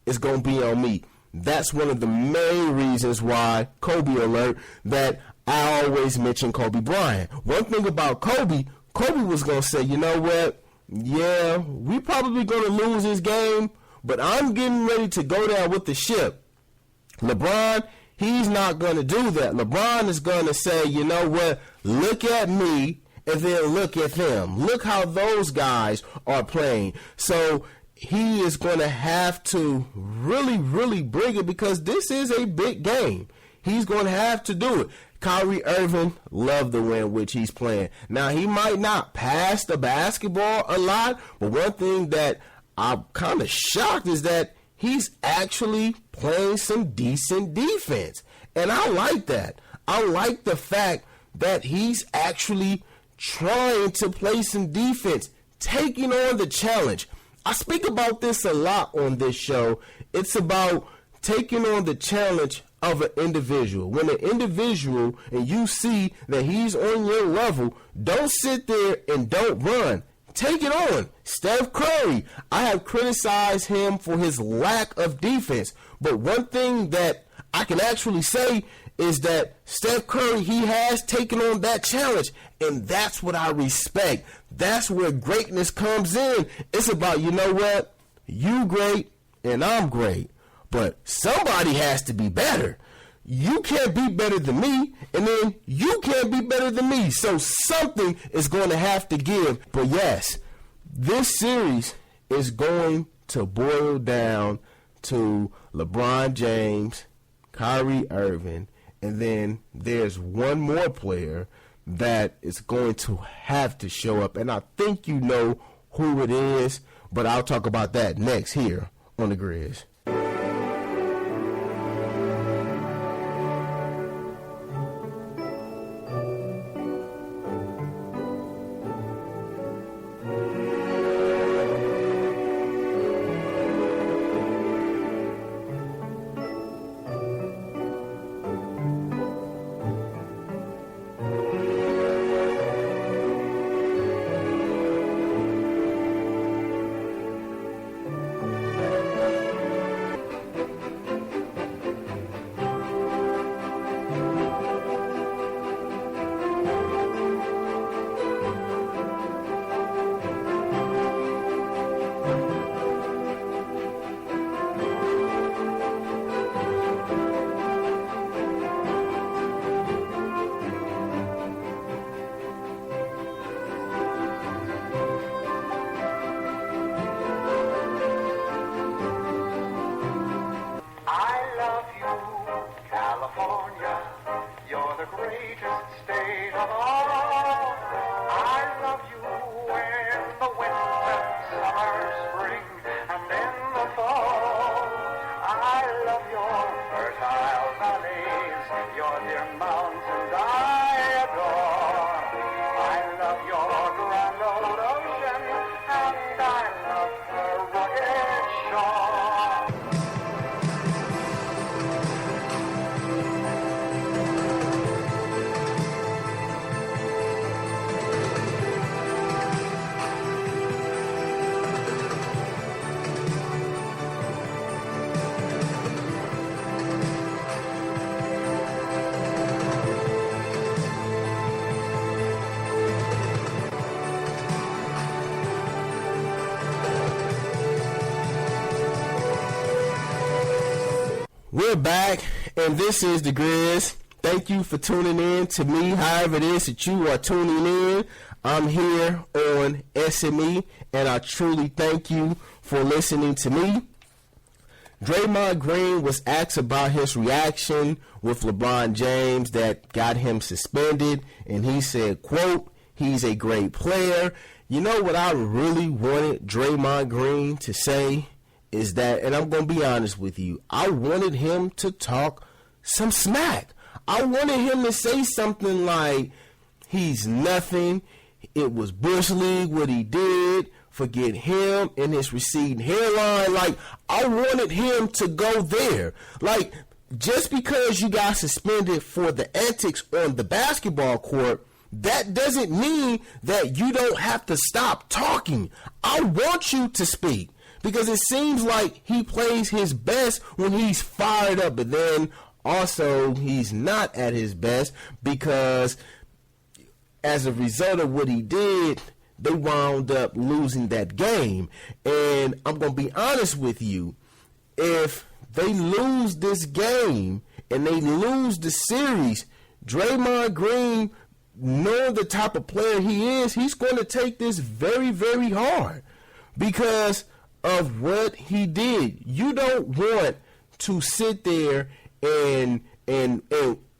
is going to be on me. That's one of the main reasons why, Kobe alert, that I always mention Kobe Bryant. One thing about Kobe was going to say, you know what? Yeah, we probably going to lose this game, but I'm getting ready to go down with the ship. LeBron, he's not going to do that. LeBron is going to say, you know what? Look at me and then look at them. Look how those guys are playing. So he is going to have to really, really bring it because this is a big game. He's going to have to do it. Kyrie Irving, love the way in which he's playing. Now, he might not pass the basketball a lot, but one thing that I'm kind of shocked is that he's actually playing some decent defense. And I like that. I like the fact that he's actually trying to play some defense, taking on the challenge. I speak about this a lot on this show. It's about taking on the challenge of an individual. When an individual and you see that he's on your level, don't sit there and don't run. Take it on. Steph Curry, I have criticized him for his lack of defense. But one thing that I can actually say is that Steph Curry, he has taken on that challenge. And that's what I respect. That's where greatness comes in. It's about, you know what? You great and I'm great. But somebody has to be better. You can't be better than me, and then you can't be better than me. So something is going to have to give. But yes, this series is going to boil down to LeBron James, Kyrie Irving, and then there's one more player that is going to have to show up. And I think you know who it is, but I'll talk about that next here on The Grizz. We're back, and this is The Grizz. Thank you for tuning in to me, however it is that you are tuning in. I'm here on SME, and I truly thank you for listening to me. Draymond Green was asked about his reaction with LeBron James that got him suspended, and he said, quote, "He's a great player." You know what I really wanted Draymond Green to say is that, and I'm going to be honest with you, I wanted him to talk some smack. I wanted him to say something like, he's nothing, it was Bush League what he did, forget him and his receding hairline. Like, I wanted him to go there. Like, just because you got suspended for the antics on the basketball court, that doesn't mean that you don't have to stop talking. I want you to speak. because it seems like he plays his best when he's fired up, but then also he's not at his best because as a result of what he did, they wound up losing that game. And I'm going to be honest with you, if they lose this game and they lose the series, Draymond Green, knowing the type of player he is, he's going to take this very, very hard because of what he did. You don't want to sit there and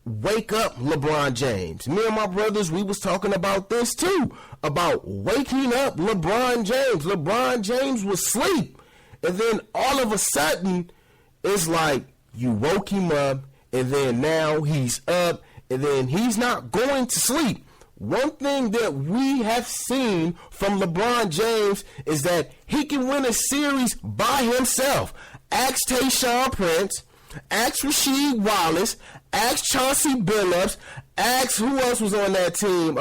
wake up LeBron James. Me and my brothers, we was talking about this too, about waking up LeBron James. LeBron James was asleep, and then all of a sudden, it's like you woke him up, and then now he's up, and then he's not going to sleep. One thing that we have seen from LeBron James is that he can win a series by himself. Ask Tayshaun Prince, ask Rasheed Wallace, ask Chauncey Billups, ask who else was on that team,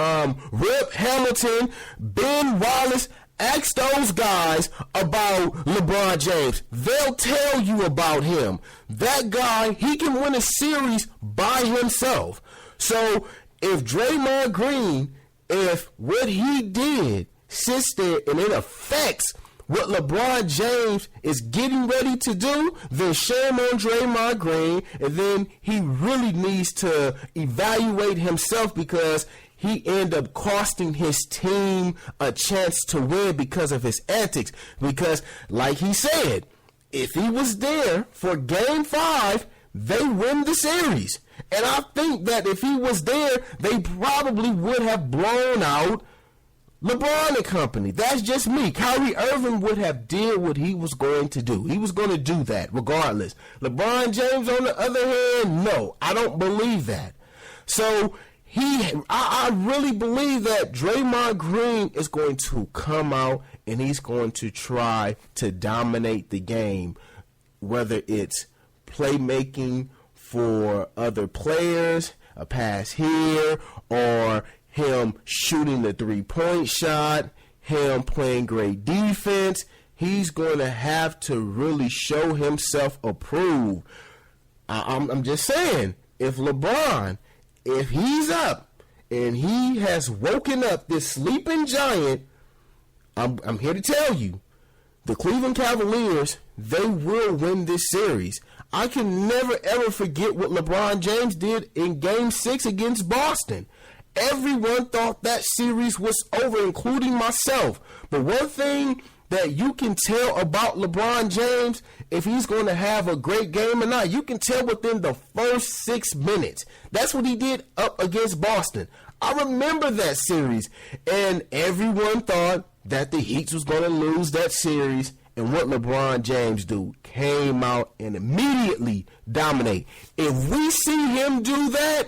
Rip Hamilton, Ben Wallace. Ask those guys about LeBron James. They'll tell you about him. That guy, he can win a series by himself. So if Draymond Green, if what he did sits there and it affects what LeBron James is getting ready to do, then shame on Draymond Green, and then he really needs to evaluate himself because he ended up costing his team a chance to win because of his antics. Because, like he said, if he was there for Game 5, they win the series. And I think that if he was there, they probably would have blown out LeBron and company. That's just me. Kyrie Irving would have did what he was going to do. He was going to do that regardless. LeBron James, on the other hand, no, I don't believe that. So I really believe that Draymond Green is going to come out and he's going to try to dominate the game, whether it's playmaking for other players, a pass here, or him shooting the three-point shot, him playing great defense. He's going to have to really show himself approved. I'm just saying, if LeBron, if he's up and he has woken up this sleeping giant, I'm here to tell you, the Cleveland Cavaliers, they will win this series. I can never ever forget what LeBron James did in Game 6 against Boston. Everyone thought that series was over, including myself. But one thing that you can tell about LeBron James, if he's going to have a great game or not, you can tell within the first 6 minutes. That's what he did up against Boston. I remember that series, and everyone thought that the Heat was going to lose that series. And what LeBron James do? Came out and immediately dominate. If we see him do that,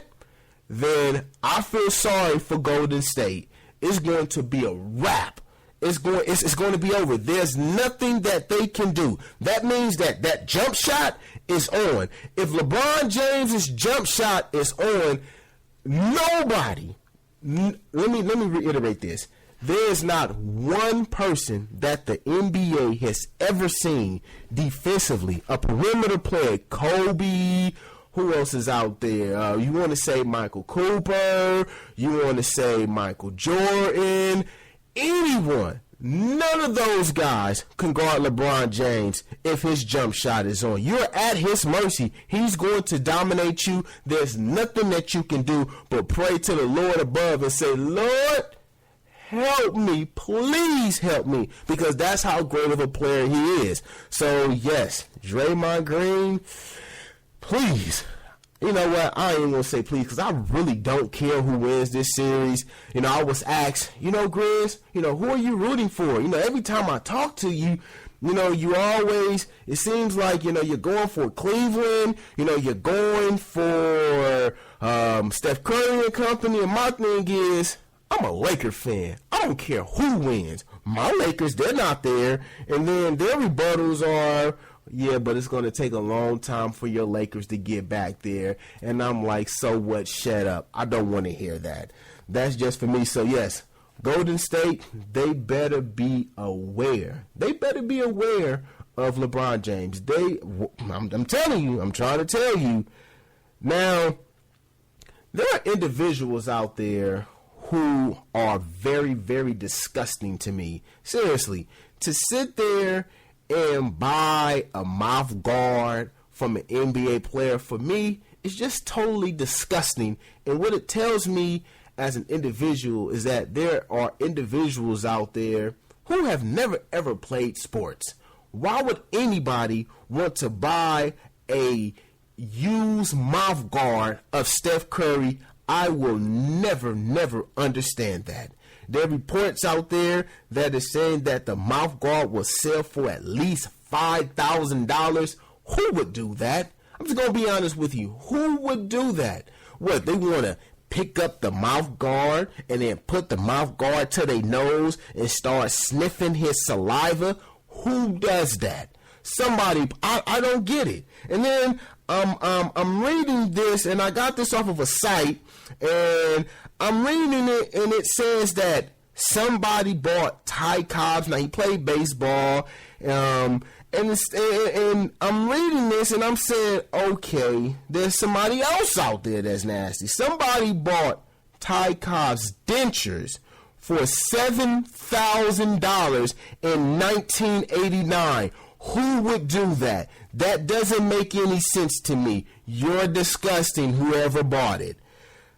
then I feel sorry for Golden State. It's going to be a wrap. It's going to be over. There's nothing that they can do. That means that jump shot is on. If LeBron James's jump shot is on, nobody. Let me reiterate this. There's not one person that the NBA has ever seen defensively, a perimeter player, Kobe. Who else is out there? You want to say Michael Cooper. You want to say Michael Jordan. Anyone. None of those guys can guard LeBron James if his jump shot is on. You're at his mercy. He's going to dominate you. There's nothing that you can do but pray to the Lord above and say, Lord, help me. Please help me. Because that's how great of a player he is. So, yes, Draymond Green, please. You know what? I ain't going to say please because I really don't care who wins this series. You know, I was asked, Grizz, who are you rooting for? Every time I talk to you, you always, it seems like, you're going for Cleveland. You're going for Steph Curry and company. And my thing is, I'm a Laker fan. I don't care who wins. My Lakers, they're not there. And then their rebuttals are, yeah, but it's going to take a long time for your Lakers to get back there. And I'm like, so what? Shut up. I don't want to hear that. That's just for me. So, yes, Golden State, they better be aware. They better be aware of LeBron James. I'm telling you, I'm trying to tell you. Now, there are individuals out there who are very, very disgusting to me. Seriously, to sit there and buy a mouth guard from an NBA player, for me, it's just totally disgusting. And what it tells me as an individual is that there are individuals out there who have never ever played sports. Why would anybody want to buy a used mouth guard of Steph Curry? I will never understand that. There are reports out there that is saying that the mouth guard will sell for at least $5,000. Who would do that? I'm just going to be honest with you. Who would do that? What, they want to pick up the mouth guard and then put the mouth guard to their nose and start sniffing his saliva? Who does that? Somebody, I don't get it. And then I'm reading this, and I got this off of a site, and I'm reading it, and it says that somebody bought Ty Cobbs. Now, he played baseball, and I'm reading this, and I'm saying, okay, there's somebody else out there that's nasty. Somebody bought Ty Cobb's dentures for $7,000 in 1989. Who would do that? That doesn't make any sense to me. You're disgusting, whoever bought it.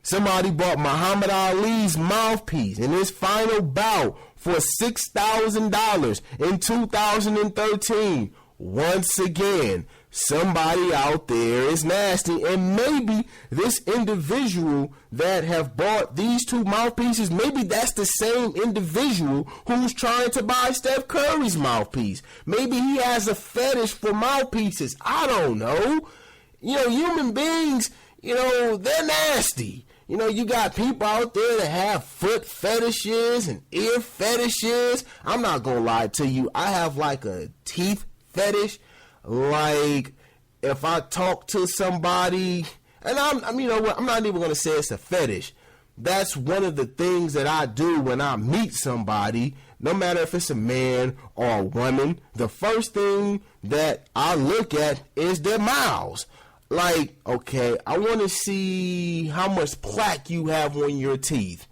Somebody bought Muhammad Ali's mouthpiece in his final bout for $6,000 in 2013. Once again, somebody out there is nasty, and maybe this individual that have bought these two mouthpieces, maybe that's the same individual who's trying to buy Steph Curry's mouthpiece. Maybe he has a fetish for mouthpieces. I don't know. You know, human beings, you know, they're nasty. You know, you got people out there that have foot fetishes and ear fetishes. I'm not gonna lie to you. I have like a teeth fetish. Like, if I talk to somebody, and I'm you know what, I'm not even going to say it's a fetish. That's one of the things that I do when I meet somebody, no matter if it's a man or a woman. The first thing that I look at is their mouths. Like, okay, I want to see how much plaque you have on your teeth.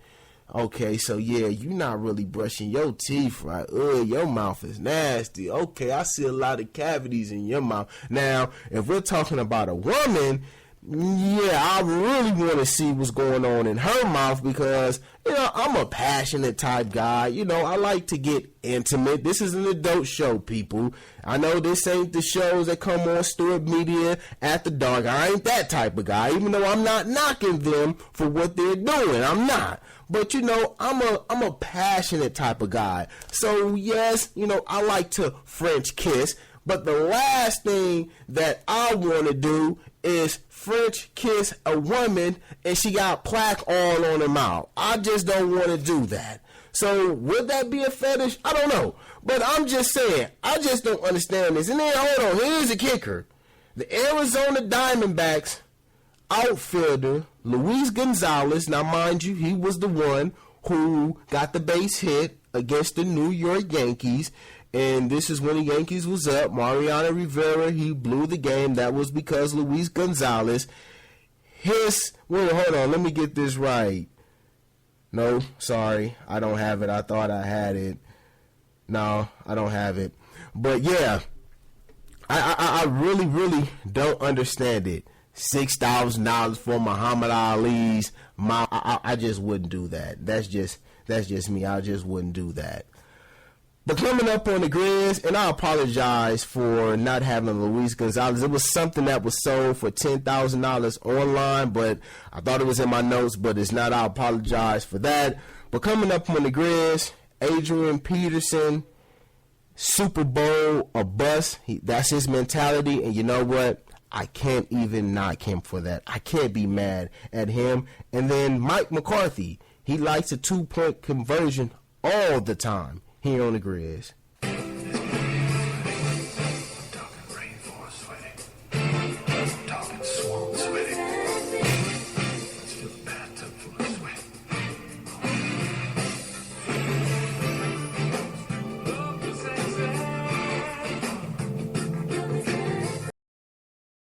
Okay, so yeah, you're not really brushing your teeth right. Your mouth is nasty. Okay, I see a lot of cavities in your mouth. Now, if we're talking about a woman, yeah, I really want to see what's going on in her mouth because, you know, I'm a passionate type guy. You know, I like to get intimate. This is an adult show, people. I know this ain't the shows that come on Stewart Media After Dark. I ain't that type of guy, even though I'm not knocking them for what they're doing. I'm not. But, you know, I'm a passionate type of guy. So, yes, you know, I like to French kiss. But the last thing that I want to do is French kiss a woman and she got plaque all on her mouth. I just don't want to do that. So, would that be a fetish? I don't know. But I'm just saying, I just don't understand this. And then, hold on, here's the kicker. The Arizona Diamondbacks outfielder Luis Gonzalez, now mind you, he was the one who got the base hit against the New York Yankees, and this is when the Yankees was up. Mariano Rivera, he blew the game. That was because Luis Gonzalez, hold on, let me get this right. No, sorry, I don't have it. I thought I had it. No, I don't have it. But yeah, I really don't understand it. $6,000 for Muhammad Ali's mouth. I just wouldn't do that. That's just me. I just wouldn't do that. But coming up on the Grizz, and I apologize for not having Luis Gonzalez. It was something that was sold for $10,000 online, but I thought it was in my notes, but it's not. I apologize for that. But coming up on the Grizz, Adrian Peterson, Super Bowl or bust. That's his mentality, and you know what? I can't even knock him for that. I can't be mad at him. And then Mike McCarthy, he likes a 2-point conversion all the time here on the Grizz.